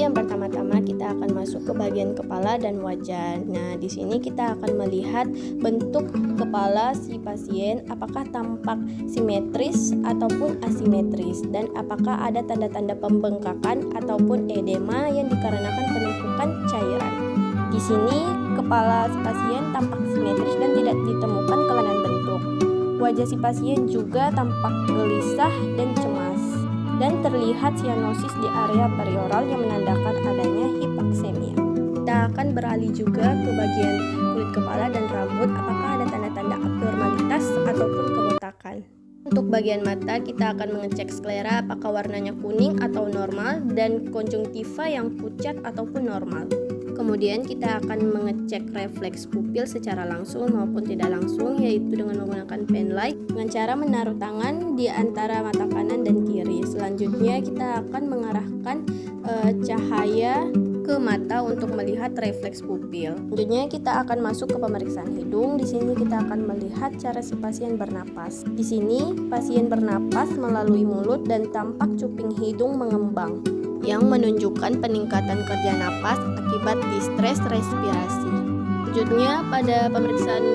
Jadi yang pertama-tama kita akan masuk ke bagian kepala dan wajah. Nah, di sini kita akan melihat bentuk kepala si pasien apakah tampak simetris ataupun asimetris dan apakah ada tanda-tanda pembengkakan ataupun edema yang dikarenakan penumpukan cairan. Di sini kepala si pasien tampak simetris dan tidak ditemukan kelainan bentuk. Wajah si pasien juga tampak gelisah dan cemas. Dan terlihat sianosis di area perioral yang menandakan adanya hipoksemia. Kita akan beralih juga ke bagian kulit kepala dan rambut apakah ada tanda-tanda abnormalitas ataupun kebotakan. Untuk bagian mata kita akan mengecek sklera apakah warnanya kuning atau normal dan konjungtiva yang pucat ataupun normal. Kemudian kita akan mengecek refleks pupil secara langsung maupun tidak langsung, yaitu dengan menggunakan pen light dengan cara menaruh tangan di antara mata kanan dan kiri. Selanjutnya kita akan mengarahkan cahaya ke mata untuk melihat refleks pupil. Selanjutnya kita akan masuk ke pemeriksaan hidung. Di sini kita akan melihat cara si pasien bernapas. Di sini pasien bernapas melalui mulut dan tampak cuping hidung mengembang yang menunjukkan peningkatan kerja napas akibat distres respirasi. Selanjutnya pada pemeriksaan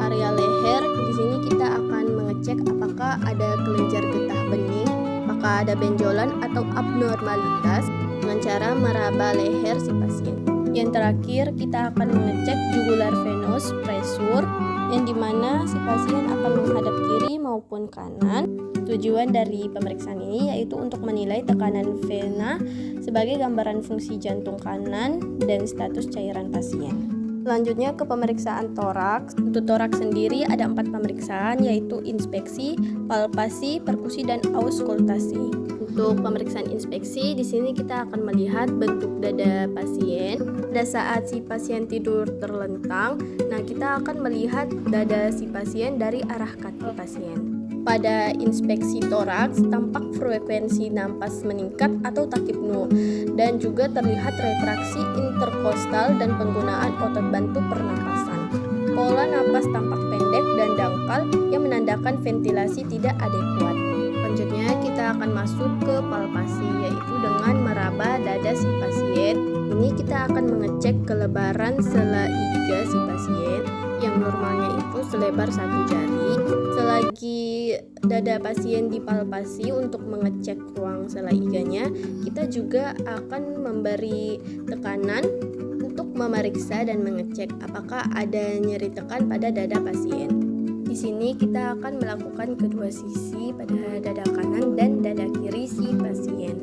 area leher, di sini kita akan mengecek apakah ada kelenjar getah bening, apakah ada benjolan atau abnormalitas dengan cara meraba leher si pasien. Yang terakhir kita akan mengecek jugular venous pressure yang dimana si pasien akan menghadap kiri maupun kanan. Tujuan dari pemeriksaan ini yaitu untuk menilai tekanan vena sebagai gambaran fungsi jantung kanan dan status cairan pasien. Selanjutnya ke pemeriksaan toraks. Untuk toraks sendiri ada 4 pemeriksaan yaitu inspeksi, palpasi, perkusi, dan auskultasi. Untuk pemeriksaan inspeksi di sini kita akan melihat bentuk dada pasien. Pada saat si pasien tidur terlentang, nah kita akan melihat dada si pasien dari arah kaki pasien. Pada inspeksi toraks, tampak frekuensi napas meningkat atau takipnu dan juga terlihat retraksi interkostal dan penggunaan otot bantu pernapasan. Pola napas tampak pendek dan dangkal yang menandakan ventilasi tidak adekuat. Selanjutnya kita akan masuk ke palpasi yaitu dengan meraba dada si pasien. Ini kita akan mengecek kelebaran sela iga si pasien yang normalnya itu selebar 1 jari. Selagi dada pasien dipalpasi untuk mengecek ruang sela iganya, kita juga akan memberi tekanan untuk memeriksa dan mengecek apakah ada nyeri tekan pada dada pasien. Di sini kita akan melakukan kedua sisi pada dada kanan dan dada kiri si pasien.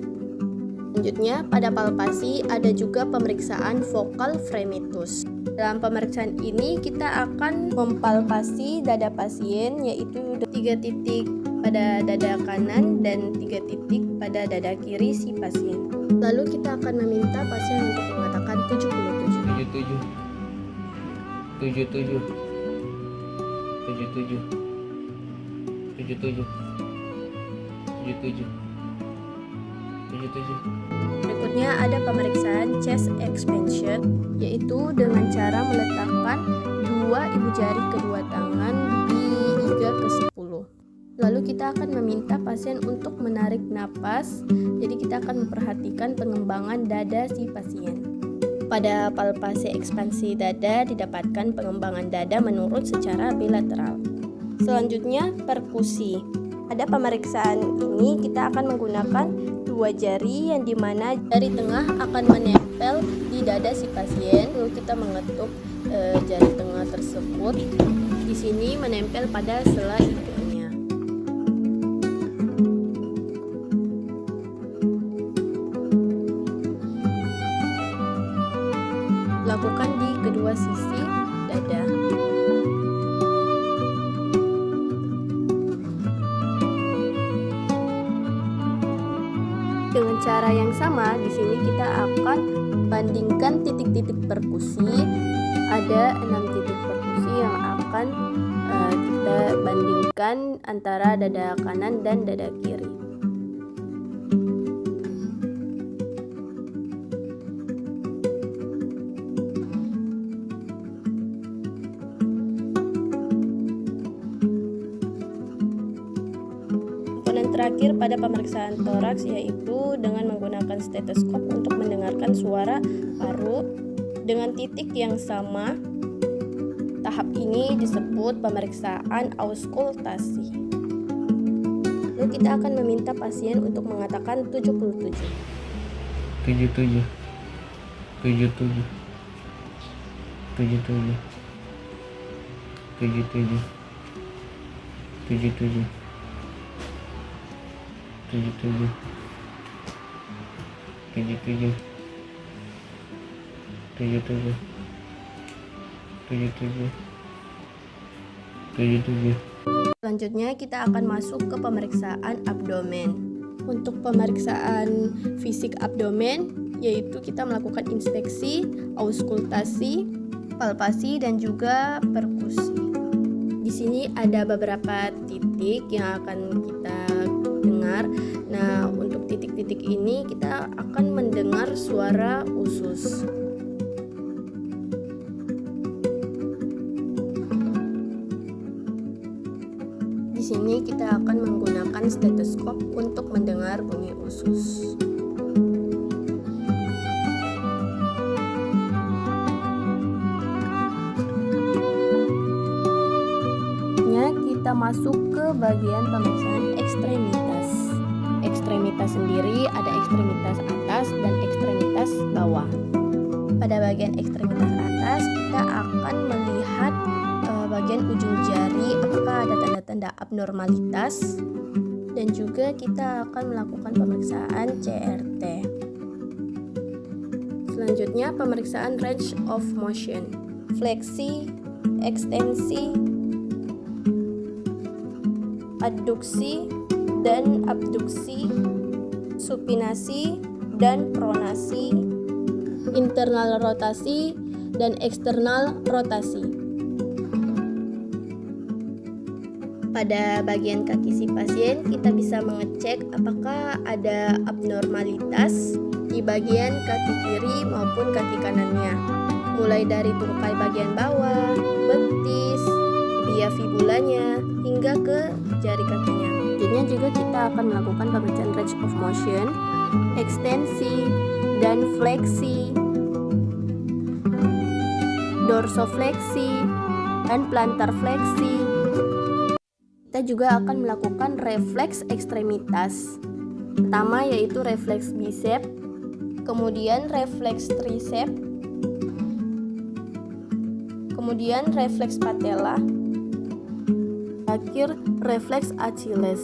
Selanjutnya, pada palpasi ada juga pemeriksaan vokal fremitus. Dalam pemeriksaan ini kita akan mempalpasi dada pasien yaitu 3 titik pada dada kanan dan 3 titik pada dada kiri si pasien. Lalu kita akan meminta pasien untuk mengatakan 77. 77 77 77 77 Berikutnya ada pemeriksaan chest expansion, yaitu dengan cara meletakkan 2 ibu jari kedua tangan di iga ke-10. Lalu kita akan meminta pasien untuk menarik napas, jadi kita akan memperhatikan pengembangan dada si pasien. Pada palpasi ekspansi dada didapatkan pengembangan dada menurun secara bilateral. Selanjutnya perkusi. Pada pemeriksaan ini kita akan menggunakan 2 jari yang dimana jari tengah akan menempel di dada si pasien. Lalu kita mengetuk jari tengah tersebut. Di sini menempel pada sela iganya. Lakukan di kedua sisi dada. Dengan cara yang sama, di sini kita akan bandingkan titik-titik perkusi. Ada 6 titik perkusi yang akan kita bandingkan antara dada kanan dan dada kiri. terakhir pada pemeriksaan toraks yaitu dengan menggunakan stetoskop untuk mendengarkan suara paru dengan titik yang sama. Tahap ini disebut pemeriksaan auskultasi. Lalu kita akan meminta pasien untuk mengatakan 77. 77 77 77 77 77 77 77 77 77 77. Selanjutnya kita akan masuk ke pemeriksaan abdomen. Untuk pemeriksaan fisik abdomen yaitu kita melakukan inspeksi, auskultasi, palpasi dan juga perkusi. Di sini ada beberapa titik yang akan kita dengar. Nah, untuk titik-titik ini kita akan mendengar suara usus. Di sini kita akan menggunakan stetoskop untuk mendengar bunyi usus. Kita masuk ke bagian pemeriksaan ekstremitas. Ekstremitas sendiri ada ekstremitas atas dan ekstremitas bawah. Pada bagian ekstremitas atas kita akan melihat bagian ujung jari apakah ada tanda-tanda abnormalitas, dan juga kita akan melakukan pemeriksaan CRT. Selanjutnya pemeriksaan range of motion, fleksi, ekstensi, adduksi dan abduksi, supinasi dan pronasi, internal rotasi dan eksternal rotasi. Pada bagian kaki si pasien kita bisa mengecek apakah ada abnormalitas di bagian kaki kiri maupun kaki kanannya, mulai dari tungkai bagian bawah, betis, tibia fibulanya hingga ke jari kakinya. Selanjutnya juga kita akan melakukan pemeriksaan range of motion, ekstensi dan fleksi, dorsofleksi dan plantar fleksi. Kita juga akan melakukan refleks ekstremitas. Pertama yaitu refleks bicep, kemudian refleks tricep, kemudian refleks patella, terakhir refleks Achilles.